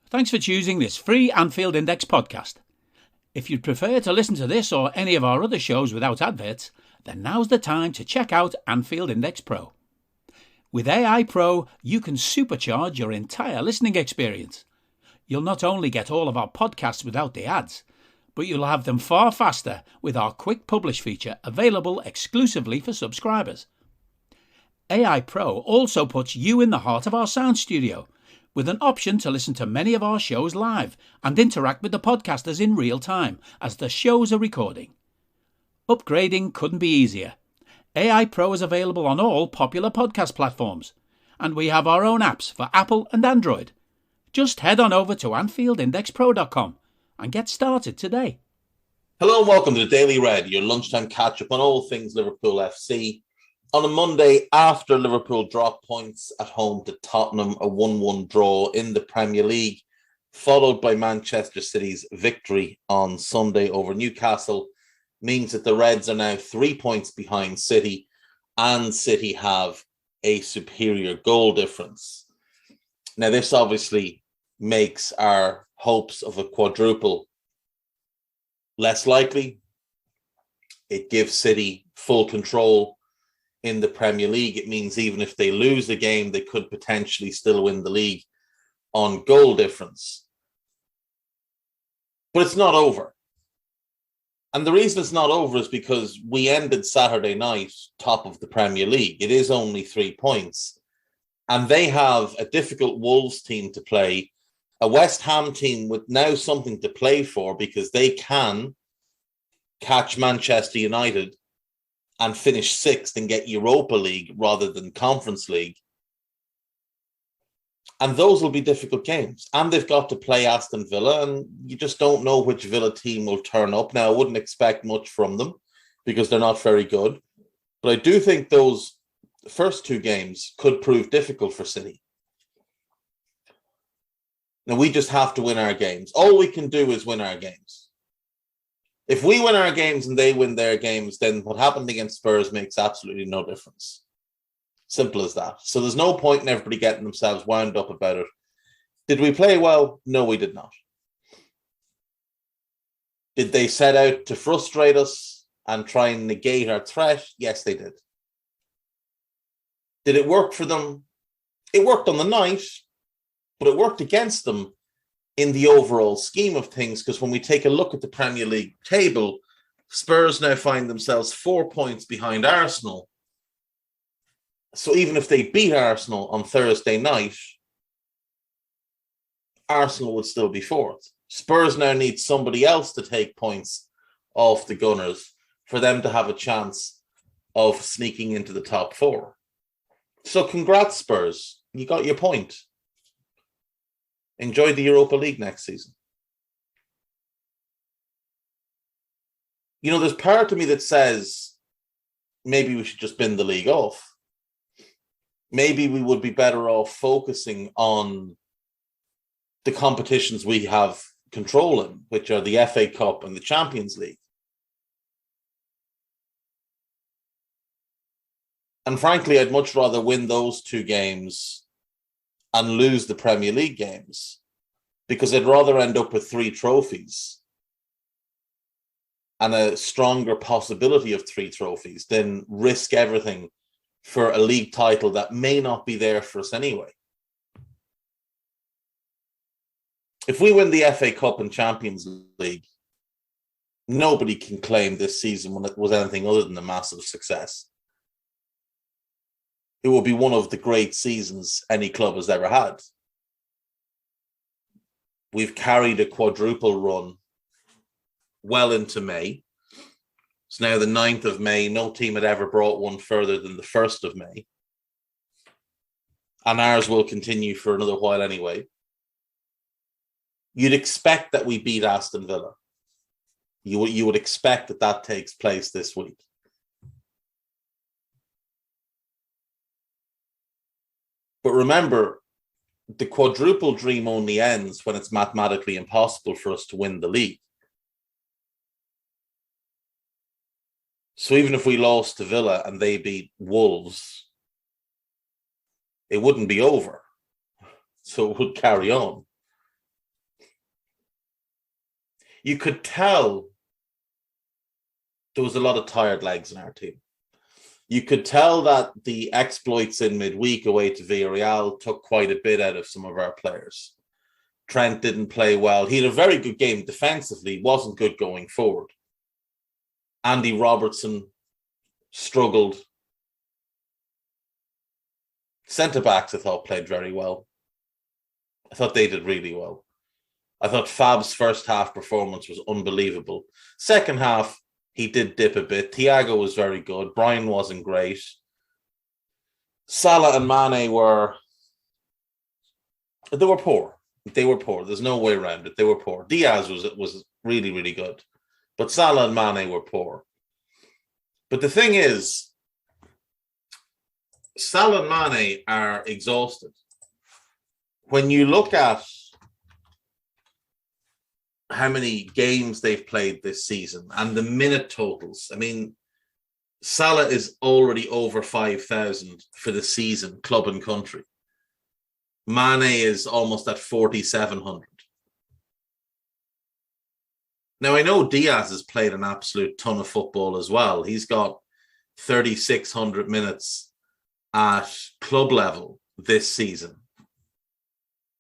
Thanks for choosing this free Anfield Index podcast. If you'd prefer to listen to this or any of our other shows without adverts, then now's the time to check out Anfield Index Pro. With AI Pro, you can supercharge your entire listening experience. You'll not only get all of our podcasts without the ads, but you'll have them far faster with our quick publish feature available exclusively for subscribers. AI Pro also puts you in the heart of our sound studio, with an option to listen to many of our shows live and interact with the podcasters in real time as the shows are recording. Upgrading couldn't be easier. AI Pro is available on all popular podcast platforms, and we have our own apps for Apple and Android. Just head on over to AnfieldIndexPro.com and get started today. Hello and welcome to the Daily Red, your lunchtime catch-up on all things Liverpool FC. On a Monday after Liverpool dropped points at home to Tottenham, a 1-1 draw in the Premier League, followed by Manchester City's victory on Sunday over Newcastle, means that the Reds are now 3 points behind City, and City have a superior goal difference. Now, this obviously makes our hopes of a quadruple less likely. It gives City full control in the Premier League. It means even if they lose the game, they could potentially still win the league on goal difference. But it's not over. And the reason it's not over is because we ended Saturday night top of the Premier League. It is only 3 points. And they have a difficult Wolves team to play, a West Ham team with now something to play for because they can catch Manchester United and finish sixth and get Europa League rather than Conference League. And those will be difficult games. And they've got to play Aston Villa, and you just don't know which Villa team will turn up. Now, I wouldn't expect much from them because they're not very good. But I do think those first two games could prove difficult for City. Now, we just have to win our games. All we can do is win our games. If we win our games and they win their games, then what happened against Spurs makes absolutely no difference. Simple as that. So there's no point in everybody getting themselves wound up about it. Did we play well? No, we did not. Did they set out to frustrate us and try and negate our threat? Yes, they did. Did it work for them? It worked on the night, but it worked against them in the overall scheme of things, because when we take a look at the Premier League table, Spurs now find themselves 4 points behind Arsenal. So even if they beat Arsenal on Thursday night, Arsenal would still be fourth. Spurs now need somebody else to take points off the Gunners for them to have a chance of sneaking into the top four. So congrats, Spurs. You got your point. Enjoy the Europa League next season. You know, there's part of me that says maybe we should just bin the league off. Maybe we would be better off focusing on the competitions we have control in, which are the FA Cup and the Champions League. And frankly, I'd much rather win those two games and lose the Premier League games, because I'd rather end up with 3 trophies and a stronger possibility of 3 trophies than risk everything for a league title that may not be there for us anyway. If we win the FA Cup and Champions League, nobody can claim this season was anything other than a massive success. It will be one of the great seasons any club has ever had. We've carried a quadruple run well into May. It's now the 9th of May. No team had ever brought one further than the 1st of May. And ours will continue for another while anyway. You'd expect that we beat Aston Villa. You would expect that takes place this week. But remember, the quadruple dream only ends when it's mathematically impossible for us to win the league. So even if we lost to Villa and they beat Wolves, it wouldn't be over. So it would carry on. you could tell there was a lot of tired legs in our team. You could tell that the exploits in midweek away to Villarreal took quite a bit out of some of our players. Trent didn't play well. He had a very good game defensively, wasn't good going forward. Andy Robertson struggled. Centre-backs, I thought, played very well. I thought they did really well. I thought Fab's first half performance was unbelievable. Second half, he did dip a bit. Thiago was very good. Brian wasn't great. Salah and Mane were poor. They were poor. There's no way around it. They were poor. Diaz was really, really good. But Salah and Mane were poor. But the thing is, Salah and Mane are exhausted. When you look at how many games they've played this season and the minute totals, I mean, Salah is already over 5,000 for the season, club and country. Mane is almost at 4,700. Now, I know Diaz has played an absolute ton of football as well. He's got 3,600 minutes at club level this season.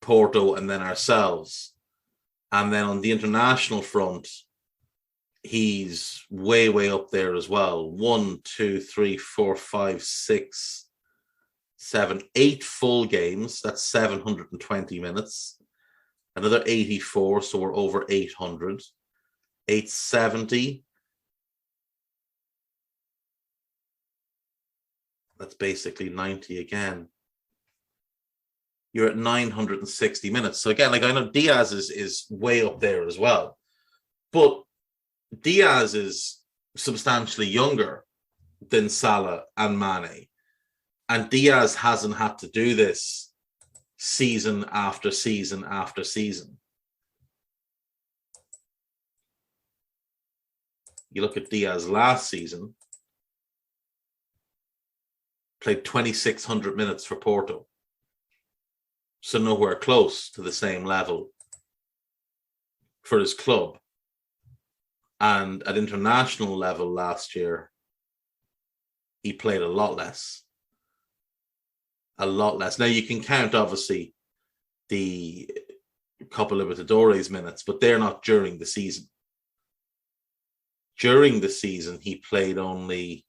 Porto and then ourselves. And then on the international front, he's way, way up there as well. 1, 2, 3, 4, 5, 6, 7, 8 full games. That's 720 minutes. Another 84, so we're over 800. 870. That's basically 90 again. You're at 960 minutes. So again, like I know Diaz is way up there as well. But Diaz is substantially younger than Salah and Mane. And Diaz hasn't had to do this season after season after season. You look at Diaz last season, played 2,600 minutes for Porto. So nowhere close to the same level for his club. And at international level last year, he played a lot less. A lot less. Now, you can count, obviously, the Copa Libertadores minutes, but they're not during the season. During the season, he played only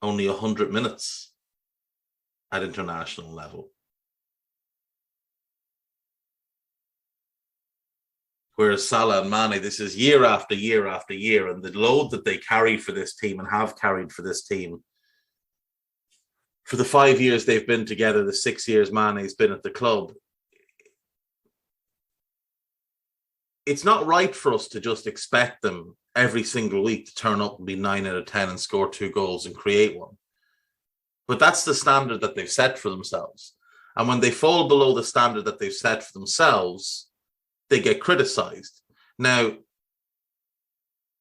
100 minutes at international level. Whereas Salah and Mane, this is year after year after year, and the load that they carry for this team and have carried for this team for the 5 years they've been together, the 6 years Mane's been at the club, it's not right for us to just expect them every single week to turn up and be 9 out of 10 and score 2 goals and create one. But that's the standard that they've set for themselves. And when they fall below the standard that they've set for themselves, they get criticized. Now,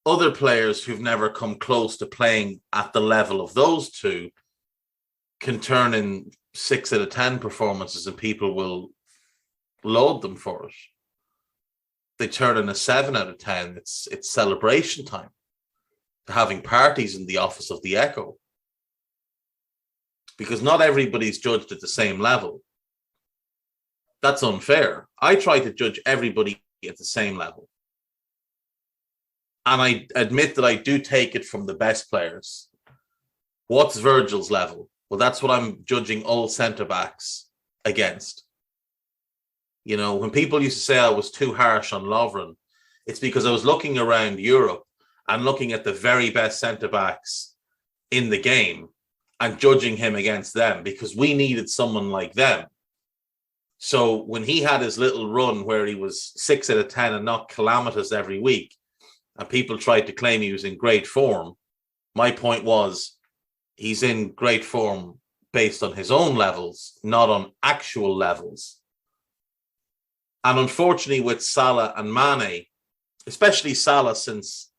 other players who've never come close to playing at the level of those two can turn in 6 out of 10 performances and people will laud them for it. They turn in a 7 out of 10. It's celebration time. They're having parties in the office of the Echo. Because not everybody's judged at the same level. That's unfair. I try to judge everybody at the same level. And I admit that I do take it from the best players. What's Virgil's level? Well, that's what I'm judging all centre-backs against. You know, when people used to say I was too harsh on Lovren, it's because I was looking around Europe and looking at the very best centre-backs in the game and judging him against them because we needed someone like them. So when he had his little run where he was 6 out of 10 and not calamitous every week, and people tried to claim he was in great form, my point was he's in great form based on his own levels, not on actual levels. And unfortunately with Salah and Mane, especially Salah since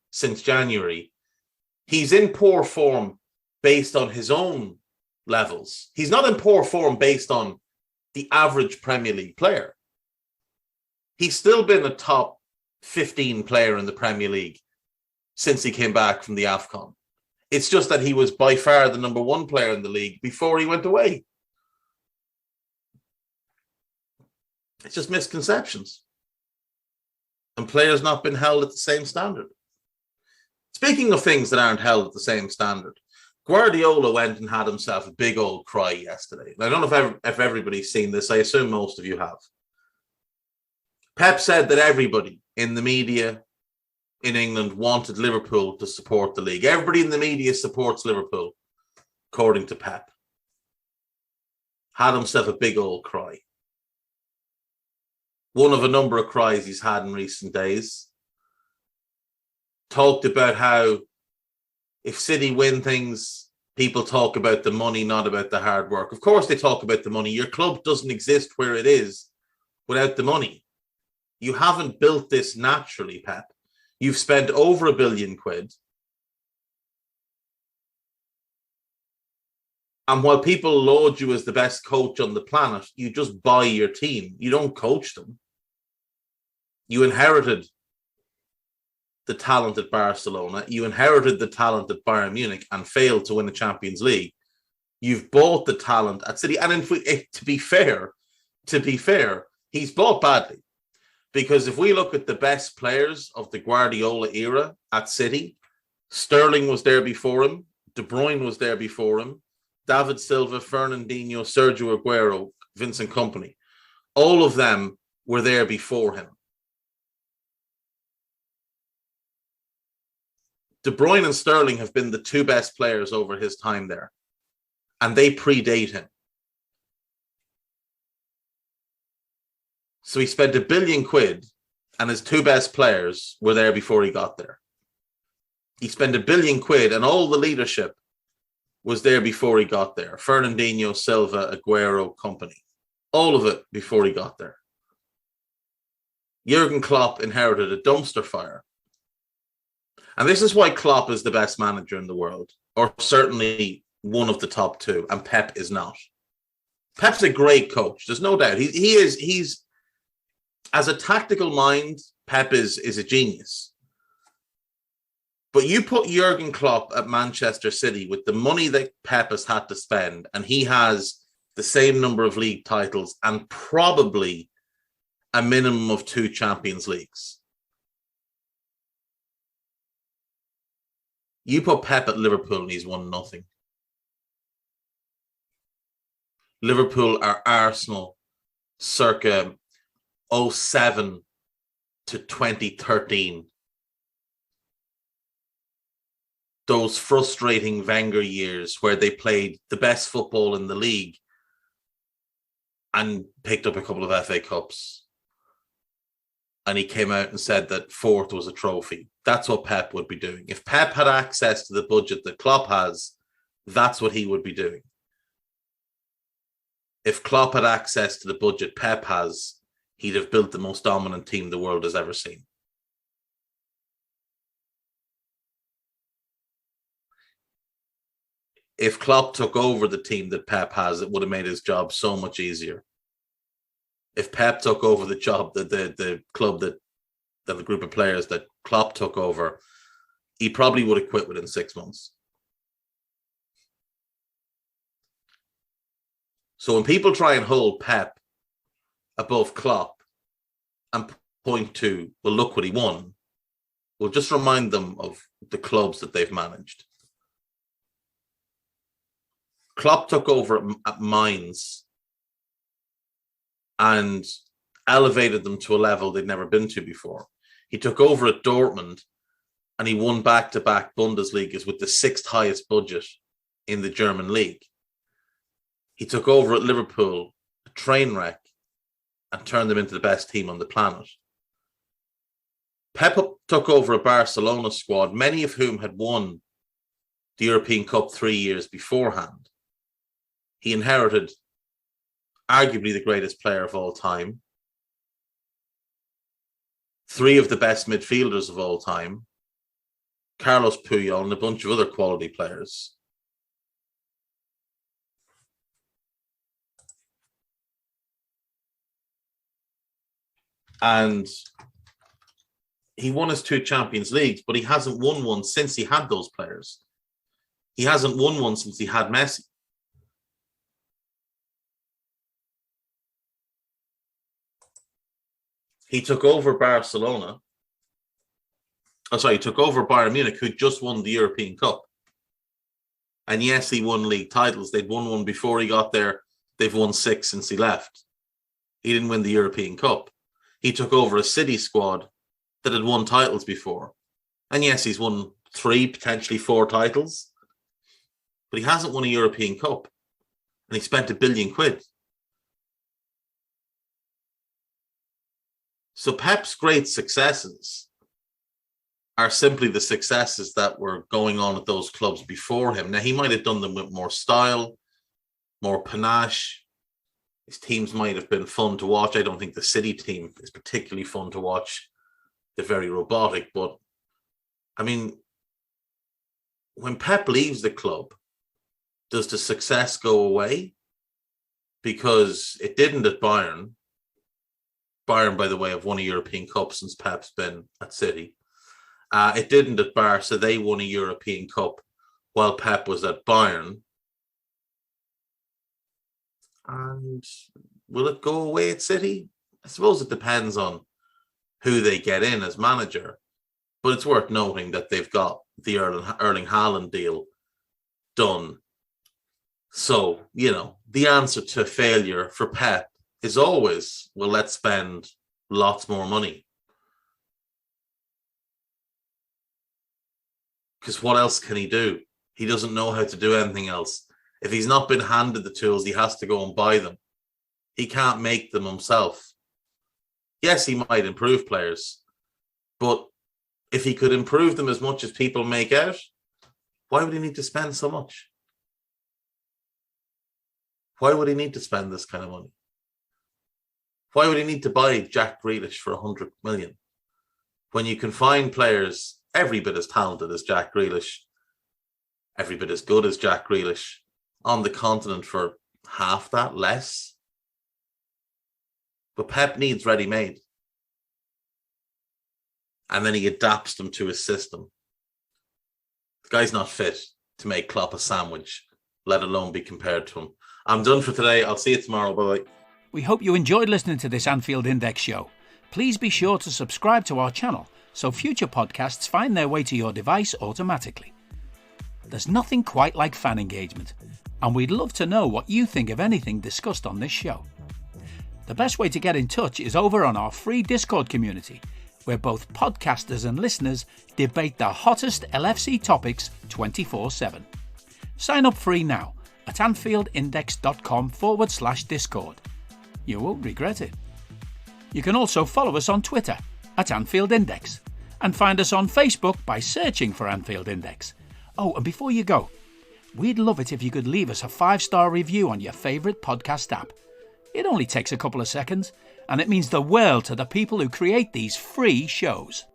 January, he's in poor form based on his own levels. He's not in poor form based on the average Premier League player. He's still been a top 15 player in the Premier League since he came back from the AFCON. It's just that he was by far the number one player in the league before he went away. It's just misconceptions. And players not been held at the same standard. Speaking of things that aren't held at the same standard, Guardiola went and had himself a big old cry yesterday. I don't know if everybody's seen this. I assume most of you have. Pep said that everybody in the media in England wanted Liverpool to support the league. Everybody in the media supports Liverpool, according to Pep. Had himself a big old cry. One of a number of cries he's had in recent days. Talked about how if City win things, people talk about the money, not about the hard work. Of course they talk about the money. Your club doesn't exist where it is without the money. You haven't built this naturally, Pep. You've spent over £1 billion. And while people laud you as the best coach on the planet, you just buy your team. You don't coach them. You inherited the talent at Barcelona. You inherited the talent at Bayern Munich and failed to win the Champions League. You've bought the talent at City. And to be fair, he's bought badly. Because if we look at the best players of the Guardiola era at City, Sterling was there before him. De Bruyne was there before him. David Silva, Fernandinho, Sergio Aguero, Vincent Kompany. All of them were there before him. De Bruyne and Sterling have been the two best players over his time there. And they predate him. So he spent £1 billion and his two best players were there before he got there. He spent £1 billion and all the leadership was there before he got there. Fernandinho, Silva, Aguero, Kompany. All of it before he got there. Jurgen Klopp inherited a dumpster fire. And this is why Klopp is the best manager in the world, or certainly one of the top two, and Pep is not. Pep's a great coach. There's no doubt. He's as a tactical mind, Pep is a genius. But you put Jurgen Klopp at Manchester City with the money that Pep has had to spend, and he has the same number of league titles and probably a minimum of 2 Champions Leagues. You put Pep at Liverpool and he's won nothing. Liverpool are Arsenal circa 2007 to 2013. Those frustrating Wenger years where they played the best football in the league and picked up a couple of FA Cups. And he came out and said that 4th was a trophy. That's what Pep would be doing. If Pep had access to the budget that Klopp has, that's what he would be doing. If Klopp had access to the budget Pep has, he'd have built the most dominant team the world has ever seen. If Klopp took over the team that Pep has, it would have made his job so much easier. If Pep took over the job, the club that the group of players that Klopp took over, he probably would have quit within 6 months. So when people try and hold Pep above Klopp and point to, well, look what he won, we'll just remind them of the clubs that they've managed. Klopp took over at Mainz and elevated them to a level they'd never been to before. He took over at Dortmund and he won back-to-back Bundesligas with the 6th highest budget in the German league. He took over at Liverpool, a train wreck, and turned them into the best team on the planet. Pep took over a Barcelona squad, many of whom had won the European Cup 3 years beforehand. He inherited arguably the greatest player of all time, 3 of the best midfielders of all time, Carlos Puyol and a bunch of other quality players. And he won his 2 Champions Leagues, but he hasn't won one since he had those players. He hasn't won one since he had Messi. He took over Barcelona. He took over Bayern Munich, who just won the European Cup. And yes, he won league titles. They'd won one before he got there. They've won 6 since he left. He didn't win the European Cup. He took over a City squad that had won titles before. And yes, he's won 3, potentially 4 titles. But he hasn't won a European Cup. And he spent £1 billion. So Pep's great successes are simply the successes that were going on at those clubs before him. Now, he might have done them with more style, more panache. His teams might have been fun to watch. I don't think the City team is particularly fun to watch. They're very robotic. But, I mean, when Pep leaves the club, does the success go away? Because it didn't at Bayern. Bayern, by the way, have won a European Cup since Pep's been at City. It didn't at Barca. They won a European Cup while Pep was at Bayern. And will it go away at City? I suppose it depends on who they get in as manager. But it's worth noting that they've got the Erling Haaland deal done. So, the answer to failure for Pep is always, well, let's spend lots more money. Because what else can he do? He doesn't know how to do anything else. If he's not been handed the tools, he has to go and buy them. He can't make them himself. Yes, he might improve players, but if he could improve them as much as people make out, why would he need to spend so much? Why would he need to spend this kind of money? Why would he need to buy Jack Grealish for 100 million when you can find players every bit as talented as Jack Grealish, every bit as good as Jack Grealish on the continent for half that, less? But Pep needs ready-made. And then he adapts them to his system. The guy's not fit to make Klopp a sandwich, let alone be compared to him. I'm done for today. I'll see you tomorrow. Bye-bye. We hope you enjoyed listening to this Anfield Index show. Please be sure to subscribe to our channel so future podcasts find their way to your device automatically. There's nothing quite like fan engagement, and we'd love to know what you think of anything discussed on this show. The best way to get in touch is over on our free Discord community, where both podcasters and listeners debate the hottest LFC topics 24/7. Sign up free now at AnfieldIndex.com/Discord. You won't regret it. You can also follow us on Twitter at Anfield Index and find us on Facebook by searching for Anfield Index. Oh, and before you go, we'd love it if you could leave us a 5-star review on your favourite podcast app. It only takes a couple of seconds, and it means the world to the people who create these free shows.